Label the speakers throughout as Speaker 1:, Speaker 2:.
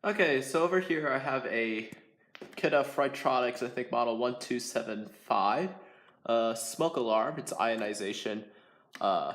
Speaker 1: Okay, so over here I have a kit of Fritronics, I think model 1275, smoke alarm, it's ionization, uh,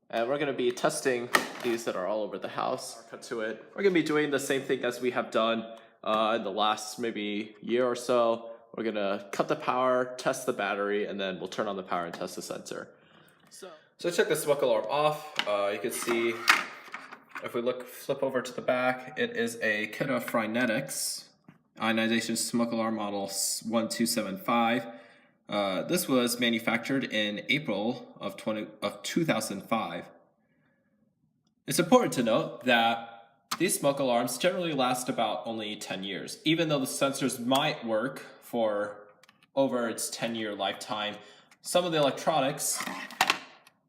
Speaker 1: and we're going to be testing these that are all over the house. Cut to it. We're going to be doing the same thing as we have done in the last maybe year or so. We're going to cut the power, test the battery, and then we'll turn on the power and test the sensor. So check the smoke alarm off. You can see if we flip over to the back, it is a kit of Frinetics ionization smoke alarm model 1275. This was manufactured in April of 2005. It's important to note that these smoke alarms generally last about only 10 years. Even though the sensors might work for over its 10-year lifetime, some of the electronics,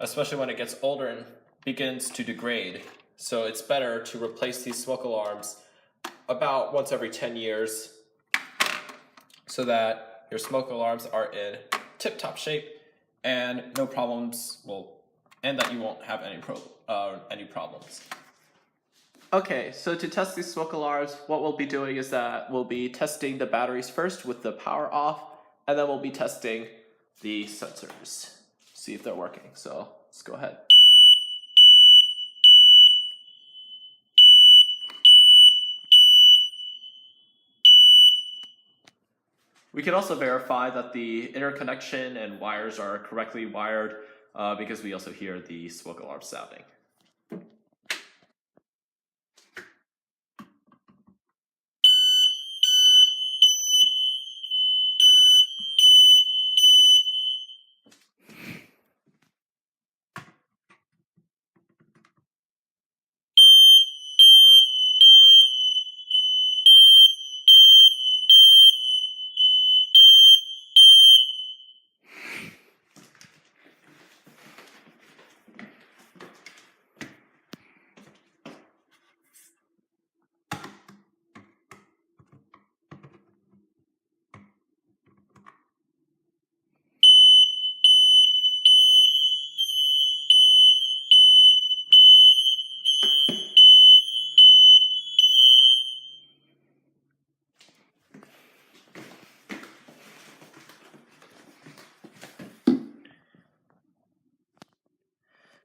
Speaker 1: especially when it gets older, and begins to degrade. So it's better to replace these smoke alarms about once every 10 years so that your smoke alarms are in tip-top shape and no problems and that you won't have any problems. Okay, so to test these smoke alarms, what we'll be doing is that we'll be testing the batteries first with the power off, and then we'll be testing the sensors, see if they're working. So let's go ahead. We can also verify that the interconnection and wires are correctly wired because we also hear the smoke alarm sounding.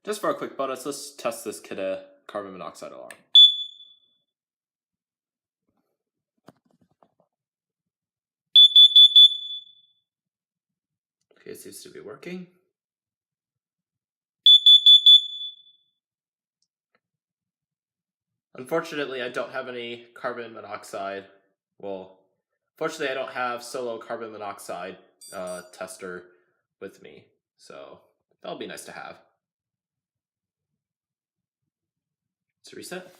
Speaker 1: Just for a quick bonus, let's test this kit of carbon monoxide alarm. Okay, it seems to be working. Unfortunately, I don't have any carbon monoxide. Well, fortunately, I don't have solo carbon monoxide tester with me, so that'll be nice to have. Let's reset.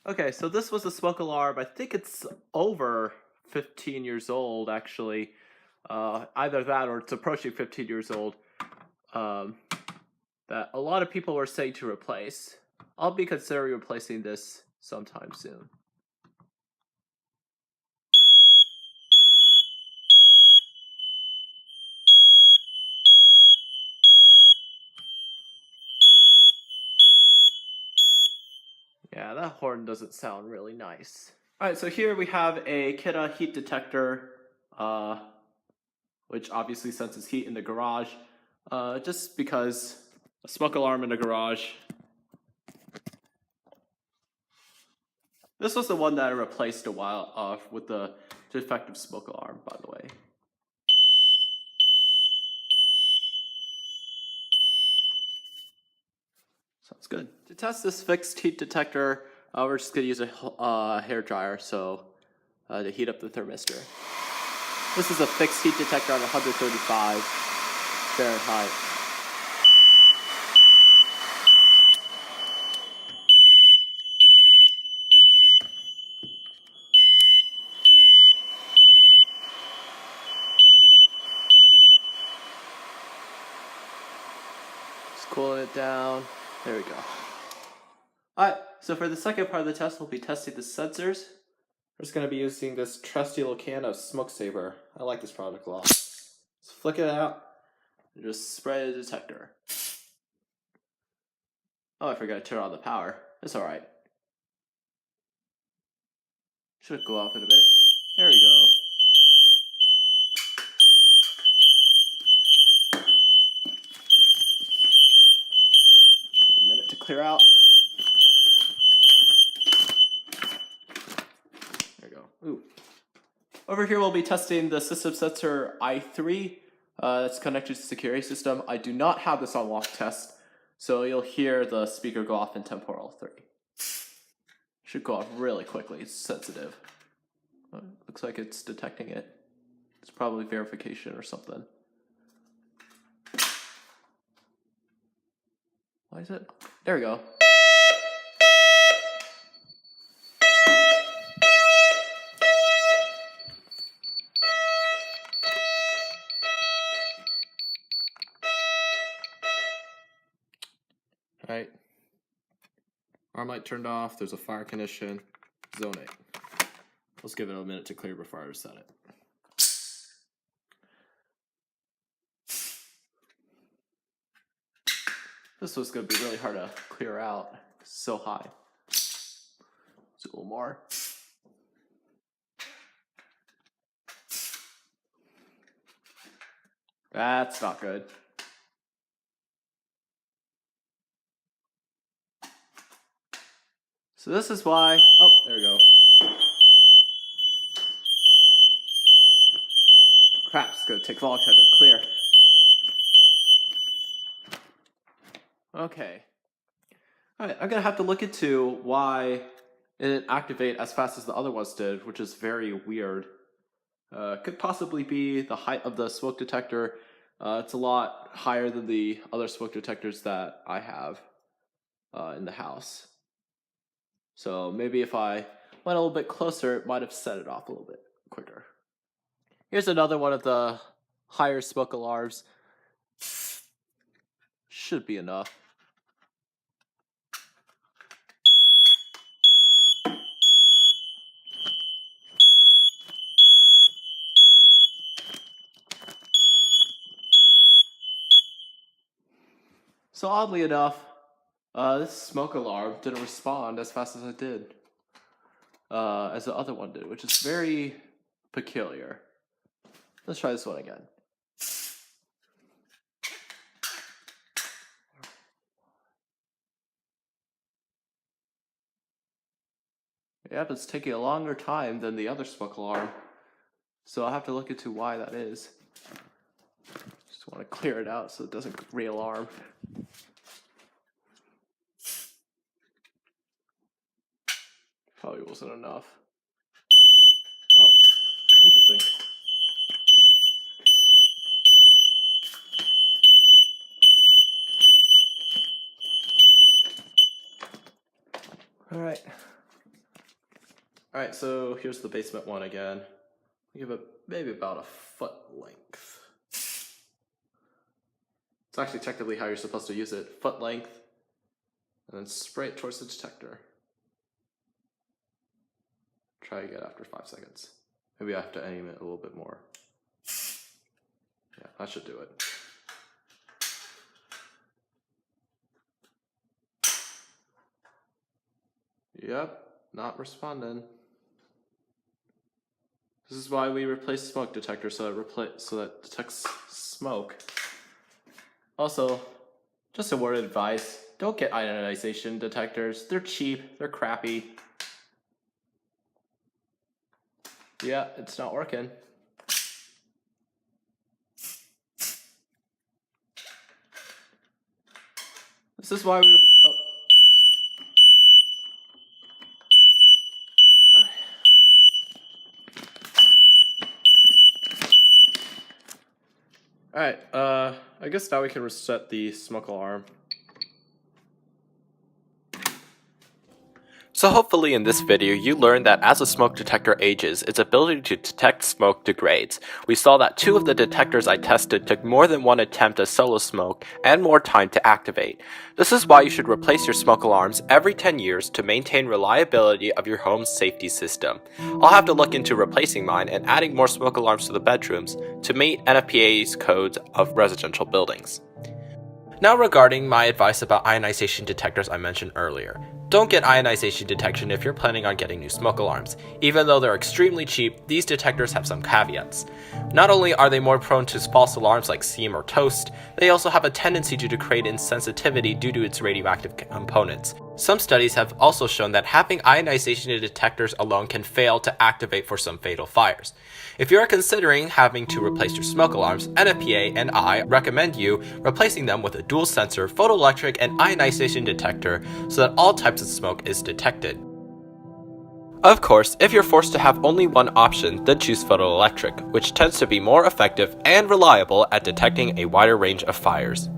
Speaker 1: Okay, so this was a smoke alarm. I think it's over 15 years old, actually. Either that or it's approaching 15 years old. That a lot of people were saying to replace. I'll be considering replacing this sometime soon. Yeah, that horn doesn't sound really nice. Alright, so here we have a Kidda heat detector, which obviously senses heat in the garage, just because a smoke alarm in the garage. This was the one that I replaced a while with the defective smoke alarm, by the way. Sounds good. To test this fixed heat detector, we're just going to use a hair dryer to heat up the thermistor. This is a fixed heat detector at 135 Fahrenheit. Just cooling it down. There we go. Alright, so for the second part of the test, we'll be testing the sensors. We're just going to be using this trusty little can of Smoke Saver. I like this product a lot. Just flick it out and just spray the detector. Oh, I forgot to turn on the power. It's alright. Should go off in a minute. There we go. Give it a minute to clear out. There we go. Ooh. Over here we'll be testing the system sensor i3 that's connected to the security system. I do not have this on walk test, so you'll hear the speaker go off in temporal 3. Should go off really quickly, it's sensitive. Looks like it's detecting it. It's probably verification or something. Why is it? There we go. Alright. Arm light turned off, there's a fire condition, zone 8. Let's give it a minute to clear before I reset it. This was going to be really hard to clear out. It's so high. Let's do a little more. That's not good. So this is why, oh, there we go. Crap, it's gonna take a long time to clear. Okay. Alright, I'm gonna have to look into why it didn't activate as fast as the other ones did, which is very weird. Could possibly be the height of the smoke detector. It's a lot higher than the other smoke detectors that I have in the house. So maybe if I went a little bit closer, it might have set it off a little bit quicker. Here's another one of the higher smoke alarms. Should be enough. So oddly enough, this smoke alarm didn't respond as fast as it did, as the other one did, which is very peculiar. Let's try this one again. Yep, it's taking a longer time than the other smoke alarm, so I'll have to look into why that is. Just want to clear it out so it doesn't re-alarm. Probably wasn't enough. Oh, interesting. Alright, so here's the basement one again. Give it maybe about a foot length. It's actually technically how you're supposed to use it. Foot length, and then spray it towards the detector. Try again after 5 seconds. Maybe I have to aim it a little bit more. Yeah, that should do it. Yep, not responding. This is why we replace smoke detector, so that detects smoke. Also, just a word of advice, don't get ionization detectors. They're cheap, they're crappy. Yeah, it's not working. This is why we... Oh. Alright, I guess now we can reset the smoke alarm.
Speaker 2: So hopefully in this video you learned that as a smoke detector ages, its ability to detect smoke degrades. We saw that 2 of the detectors I tested took more than 1 attempt at solo smoke and more time to activate. This is why you should replace your smoke alarms every 10 years to maintain reliability of your home's safety system. I'll have to look into replacing mine and adding more smoke alarms to the bedrooms to meet NFPA's codes of residential buildings. Now regarding my advice about ionization detectors I mentioned earlier. don't get ionization detection if you're planning on getting new smoke alarms. Even though they're extremely cheap, these detectors have some caveats. Not only are they more prone to false alarms like seam or toast, they also have a tendency to create insensitivity due to its radioactive components. Some studies have also shown that having ionization detectors alone can fail to activate for some fatal fires. If you are considering having to replace your smoke alarms, NFPA and I recommend you replacing them with a dual sensor, photoelectric, and ionization detector so that all types of smoke is detected. Of course, if you're forced to have only one option, then choose photoelectric, which tends to be more effective and reliable at detecting a wider range of fires.